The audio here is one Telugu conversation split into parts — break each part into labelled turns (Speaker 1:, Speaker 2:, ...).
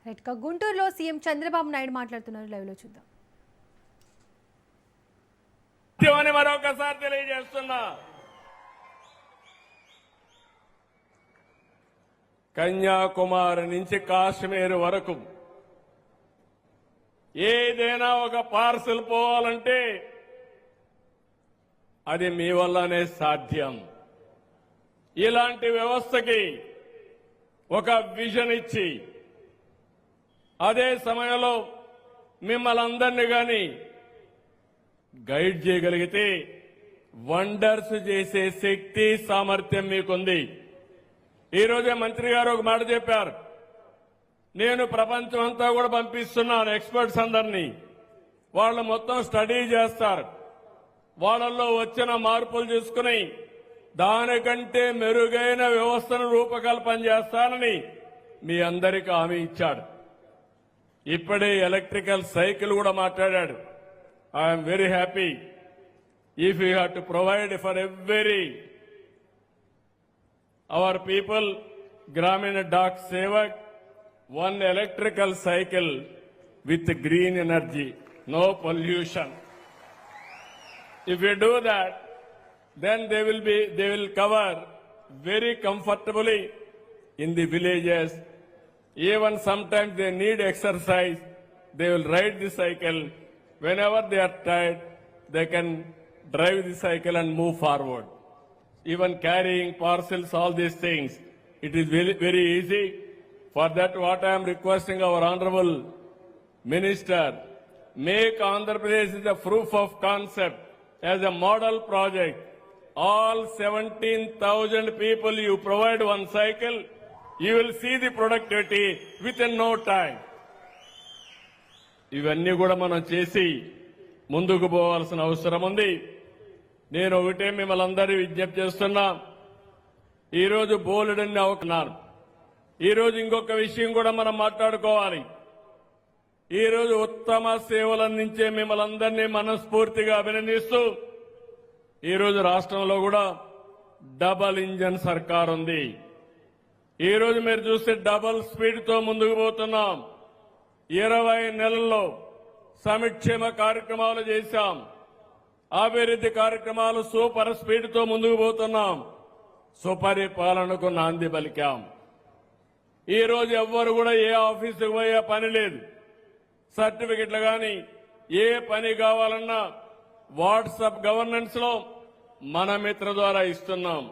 Speaker 1: రైట్ గా గుంటూరులో సీఎం చంద్రబాబు నాయుడు మాట్లాడుతున్నారు, లైవ్ లో చూద్దాం.
Speaker 2: మరొకసారి తెలియజేస్తున్నా, కన్యాకుమారి నుంచి కాశ్మీర్ వరకు ఏదైనా ఒక పార్సల్ పోవాలంటే అది మీ వల్లనే సాధ్యం. ఇలాంటి వ్యవస్థకి ఒక విజన్ ఇచ్చి అదే సమయంలో మిమ్మల్ని అందరినీ కానీ గైడ్ చేయగలిగితే వండర్స్ చేసే శక్తి సామర్థ్యం మీకుంది. ఈరోజే మంత్రి గారు ఒక మాట చెప్పారు, నేను ప్రపంచం అంతా కూడా పంపిస్తున్నాను ఎక్స్పర్ట్స్ అందరినీ, వాళ్ళు మొత్తం స్టడీ చేస్తారు, వాళ్ళల్లో వచ్చిన మార్పులు చూసుకుని దానికంటే మెరుగైన వ్యవస్థను రూపకల్పన చేస్తానని మీ అందరికీ హామీ ఇచ్చాడు. ఇప్పుడే ఎలక్ట్రికల్ సైకిల్ కూడా మాట్లాడాడు. I'm very happy. If you have to provide for every our people, Gramina Dak Sevak, one electrical cycle with green energy, no pollution. If you do that, then they will cover very comfortably in the villages. Even sometimes they need exercise, they will ride the cycle. Whenever they are tired, they can drive the cycle and move forward. Even carrying parcels, all these things, it is very, very easy. For that, what I am requesting our Honorable Minister, make Andhra Pradesh as a proof of concept, as a model project. All 17,000 people you provide one cycle, you will see the productivity within no time. ఇవన్నీ కూడా మనం చేసి ముందుకు పోవాల్సిన అవసరం ఉంది. నేను ఒకటే మిమ్మల్ని అందరూ విజ్ఞప్తి చేస్తున్నా, ఈరోజు బోలెడన్ని అవుతున్నారు. ఈరోజు ఇంకొక విషయం కూడా మనం మాట్లాడుకోవాలి. ఈరోజు ఉత్తమ సేవలు అందించే మిమ్మల్ని అందరినీ మనస్ఫూర్తిగా అభినందిస్తూ, ఈరోజు రాష్ట్రంలో కూడా డబల్ ఇంజన్ సర్కార్ ఉంది. ఈరోజు మీరు చూస్తే డబల్ స్పీడ్ తో ముందుకు పోతున్నాం. 20 నెలల్లో సంక్షేమ కార్యక్రమాలు చేశాం, అభివృద్ధి కార్యక్రమాలు సూపర్ స్పీడ్ తో ముందుకు పోతున్నాం, సుపరిపాలనకు నాంది పలికాం. ఈ రోజు ఎవ్వరు కూడా ఏ ఆఫీసుకు పోయే పని లేదు. సర్టిఫికెట్లు కానీ ఏ పని కావాలన్నా వాట్సాప్ గవర్నెన్స్ లో మన మిత్ర ద్వారా ఇస్తున్నాం.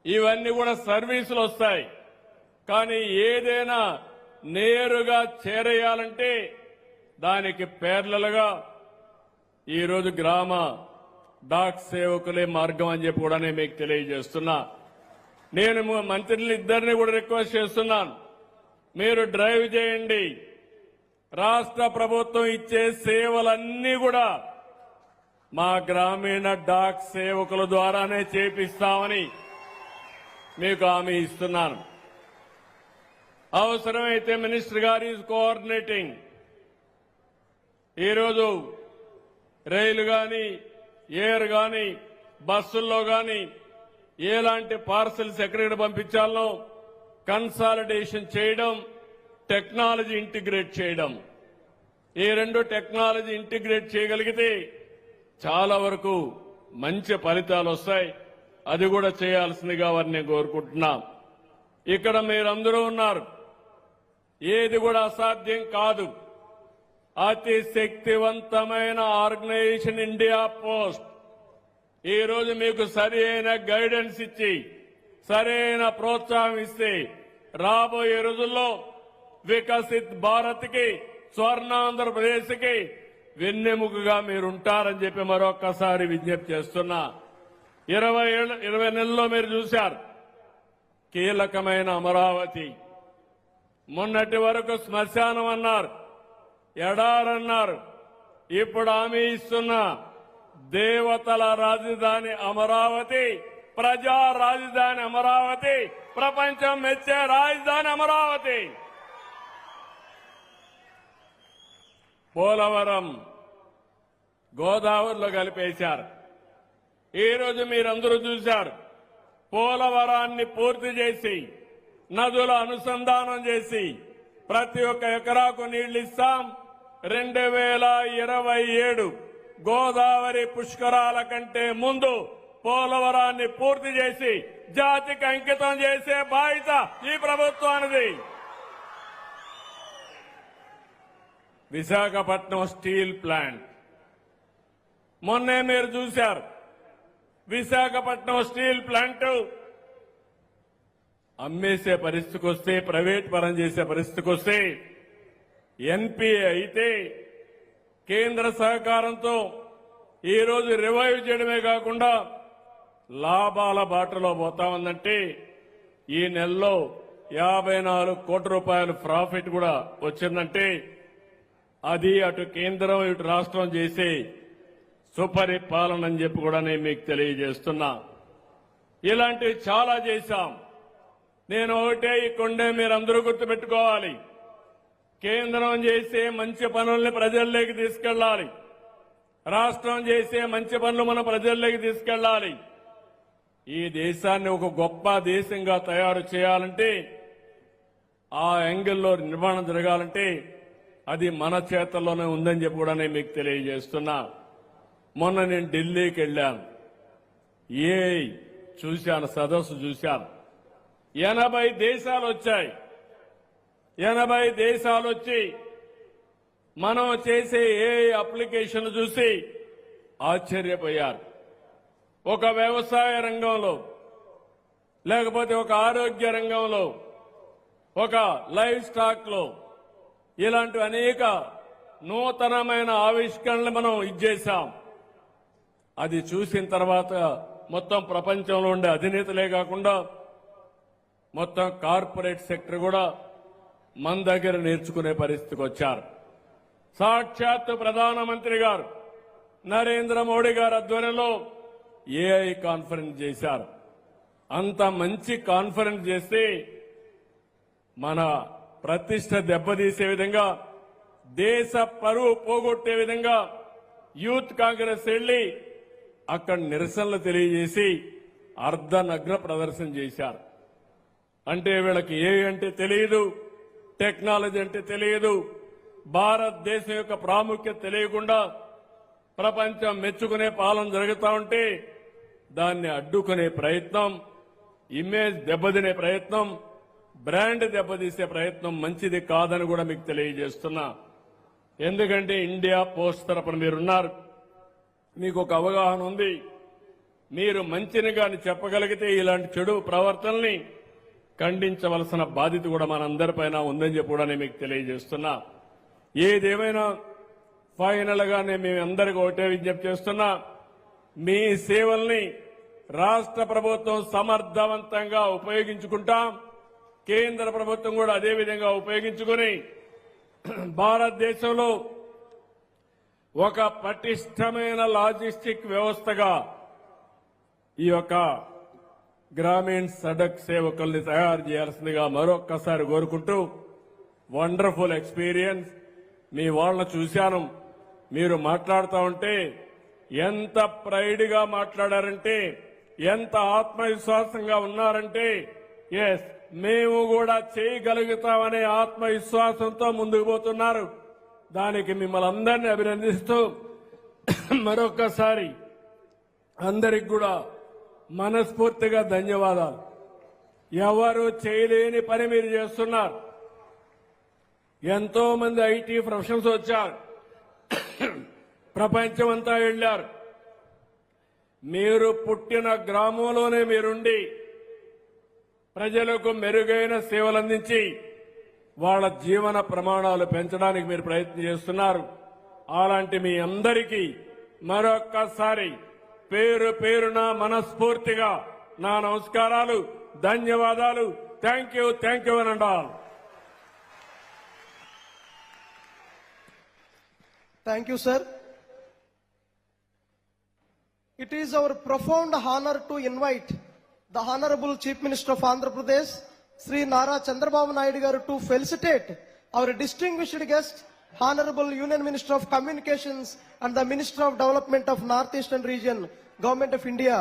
Speaker 2: ఇవన్నీ కూడా సర్వీసులు వస్తాయి. కానీ ఏదైనా నేరుగా చేరేయాలంటే దానికి పేర్లలుగా ఈరోజు గ్రామ డాక్ సేవకులే మార్గం అని చెప్పి కూడా నేను మీకు తెలియజేస్తున్నా. నేను మంత్రులు ఇద్దరిని కూడా రిక్వెస్ట్ చేస్తున్నాను, మీరు డ్రైవ్ చేయండి. రాష్ట్ర ప్రభుత్వం ఇచ్చే సేవలన్నీ కూడా మా గ్రామీణ డాక్ సేవకుల ద్వారానే చేపిస్తామని మీకు హామీ ఇస్తున్నాను. అవసరమైతే మినిస్టర్ గారు ఈజ్ కోఆర్డినేటింగ్. ఈరోజు రైలు కానీ ఎయిర్ కానీ బస్సుల్లో కానీ ఎలాంటి పార్సల్స్ ఎక్కడికి పంపించాలో కన్సాలిడేషన్ చేయడం, టెక్నాలజీ ఇంటిగ్రేట్ చేయడం. ఈ రెండు టెక్నాలజీ ఇంటిగ్రేట్ చేయగలిగితే చాలా వరకు మంచి ఫలితాలు వస్తాయి. అది కూడా చేయాల్సిందిగా వారిని కోరుకుంటున్నాం. ఇక్కడ మీరందరూ ఉన్నారు, ఏది కూడా అసాధ్యం కాదు. అతి శక్తివంతమైన ఆర్గనైజేషన్ ఇండియా పోస్ట్ ఈ రోజు మీకు సరి అయిన గైడెన్స్ ఇచ్చి సరైన ప్రోత్సాహం ఇస్తే రాబోయే రోజుల్లో వికసిత్ భారత్ కి, స్వర్ణాంధ్రప్రదేశ్ కి వెన్నెముకగా మీరుంటారని చెప్పి మరొక్కసారి విజ్ఞప్తి చేస్తున్నా. 20 నెలల్లో మీరు చూశారు కీలకమైన అమరావతి. మొన్నటి వరకు శ్మశానం అన్నారు, ఎడారన్నారు. ఇప్పుడు హామీ ఇస్తున్న దేవతల రాజధాని అమరావతి, ప్రజా రాజధాని అమరావతి, ప్రపంచం మెచ్చే రాజధాని అమరావతి. పోలవరం గోదావరిలో కలిపేశారు. ఈ రోజు మీరందరూ చూశారు, పోలవరాన్ని పూర్తి చేసి నదుల అనుసంధానం చేసి ప్రతి ఒక్క ఎకరాకు నీళ్లు ఇస్తాం. 2027 గోదావరి పుష్కరాల కంటే ముందు పోలవరాన్ని పూర్తి చేసి జాతికి అంకితం చేసే బాధ్యత ఈ ప్రభుత్వానిది. విశాఖపట్నం స్టీల్ ప్లాంట్ మొన్నే మీరు చూశారు. విశాఖపట్నం స్టీల్ ప్లాంట్ అమ్మేసే పరిస్థితికి వస్తే, ప్రైవేట్ పరం చేసే పరిస్థితికి వస్తే, ఎన్పీఏ అయితే కేంద్ర సహకారంతో ఈ రోజు రివైవ్ చేయడమే కాకుండా లాభాల బాటలో పోతా ఉందంటే ఈ నెలలో 54 కోట్ల రూపాయల ప్రాఫిట్ కూడా వచ్చిందంటే అది అటు కేంద్రం ఇటు రాష్ట్రం చేసే సుపరిపాలన అని చెప్పి కూడా నేను మీకు తెలియజేస్తున్నా. ఇలాంటివి చాలా చేశాం. నేను ఒకటే ఇక్కడే మీరందరూ గుర్తుపెట్టుకోవాలి. కేంద్రం చేసే మంచి పనుల్ని ప్రజల్లోకి తీసుకెళ్లాలి. రాష్ట్రం చేసే మంచి పనులు మన ప్రజల్లోకి తీసుకెళ్లాలి. ఈ దేశాన్ని ఒక గొప్ప దేశంగా తయారు చేయాలంటే, ఆ యాంగిల్లో నిర్మాణం జరగాలంటే అది మన చేతుల్లోనే ఉందని చెప్పి కూడా నేను మీకు తెలియజేస్తున్నా. మొన్న నేను ఢిల్లీకి వెళ్ళాను. చూశాను, సదస్సు చూశాను. 80 దేశాలు వచ్చాయి. 80 దేశాలు వచ్చి మనం చేసే అప్లికేషన్ చూసి ఆశ్చర్యపోయారు. ఒక వ్యవసాయ రంగంలో, లేకపోతే ఒక ఆరోగ్య రంగంలో, ఒక లైవ్ స్టాక్ లో ఇలాంటి అనేక నూతనమైన ఆవిష్కరణలు మనం ఇచ్చేశాం. అది చూసిన తర్వాత మొత్తం ప్రపంచంలో ఉండే అధినేతలే కాకుండా మొత్తం కార్పొరేట్ సెక్టర్ కూడా మన దగ్గర నేర్చుకునే పరిస్థితికి వచ్చారు. సాక్షాత్తు ప్రధానమంత్రి గారు నరేంద్ర మోడీ గారి ఆధ్వర్యంలో ఏఐ కాన్ఫరెన్స్ చేశారు. అంత మంచి కాన్ఫరెన్స్ చేస్తే మన ప్రతిష్ట దెబ్బతీసే విధంగా, దేశ పరువు పోగొట్టే విధంగా యూత్ కాంగ్రెస్ వెళ్లి అక్కడ నిరసనలు తెలియజేసి అర్ధనగ్న ప్రదర్శన చేశారు. అంటే వీళ్ళకి ఏ అంటే తెలియదు, టెక్నాలజీ అంటే తెలియదు, భారతదేశం యొక్క ప్రాముఖ్యత తెలియకుండా ప్రపంచం మెచ్చుకునే పాలన జరుగుతూ ఉంటే దాన్ని అడ్డుకునే ప్రయత్నం, ఇమేజ్ దెబ్బతినే ప్రయత్నం, బ్రాండ్ దెబ్బతీసే ప్రయత్నం మంచిది కాదని కూడా మీకు తెలియజేస్తున్నా. ఎందుకంటే ఇండియా పోస్ట్ తరపున మీరున్నారు, మీకు ఒక అవగాహన ఉంది. మీరు మంచిని గాని చెప్పగలిగితే ఇలాంటి చెడు ప్రవర్తనల్ని ఖండించవలసిన బాధ్యత కూడా మనందరిపైన ఉందని చెప్పి కూడా నేను మీకు తెలియజేస్తున్నా. ఏదేమైనా ఫైనల్ గా నేను మీ అందరికీ ఒకటే విజ్ఞప్తి చేస్తున్నా, మీ సేవల్ని రాష్ట్ర ప్రభుత్వం సమర్థవంతంగా ఉపయోగించుకుంటాం. కేంద్ర ప్రభుత్వం కూడా అదే విధంగా ఉపయోగించుకుని భారతదేశంలో ఒక పటిష్టమైన లాజిస్టిక్ వ్యవస్థగా ఈ యొక్క గ్రామీణ సడక్ సేవకుల్ని తయారు చేయాల్సిందిగా మరొక్కసారి కోరుకుంటూ, వండర్ఫుల్ ఎక్స్పీరియన్స్. మీ వాళ్ళని చూశాను, మీరు మాట్లాడుతూ ఉంటే ఎంత ప్రైడ్గా మాట్లాడారంటే, ఎంత ఆత్మవిశ్వాసంగా ఉన్నారంటే, ఎస్ మేము కూడా చేయగలుగుతామనే ఆత్మవిశ్వాసంతో ముందుకు పోతున్నారు. దానికి మిమ్మల్ని అందరినీ అభినందిస్తూ మరొక్కసారి అందరికి కూడా మనస్ఫూర్తిగా ధన్యవాదాలు. ఎవరు చేయలేని పని మీరు చేస్తున్నారు. ఎంతో మంది ఐటీ ప్రొఫెషనల్స్ వచ్చారు, ప్రపంచమంతా వెళ్లారు. మీరు పుట్టిన గ్రామంలోనే మీరుండి ప్రజలకు మెరుగైన సేవలు అందించి వాళ్ళ జీవన ప్రమాణాలు పెంచడానికి మీరు ప్రయత్నం చేస్తున్నారు. అలాంటి మీ అందరికీ మరొక్కసారి పేరు పేరున మనస్ఫూర్తిగా నా నమస్కారాలు, ధన్యవాదాలు. థ్యాంక్ యూ అనండి.
Speaker 3: Thank you, sir. It is our profound honor to invite the Honorable Chief Minister of Andhra Pradesh, Sri Nara Chandrababu Naidu garu, to felicitate our distinguished guest, Honorable Union Minister of Communications and the Minister of Development of North Eastern Region, Government of India,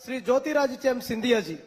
Speaker 3: Sri Jyotiradityam Scindia ji.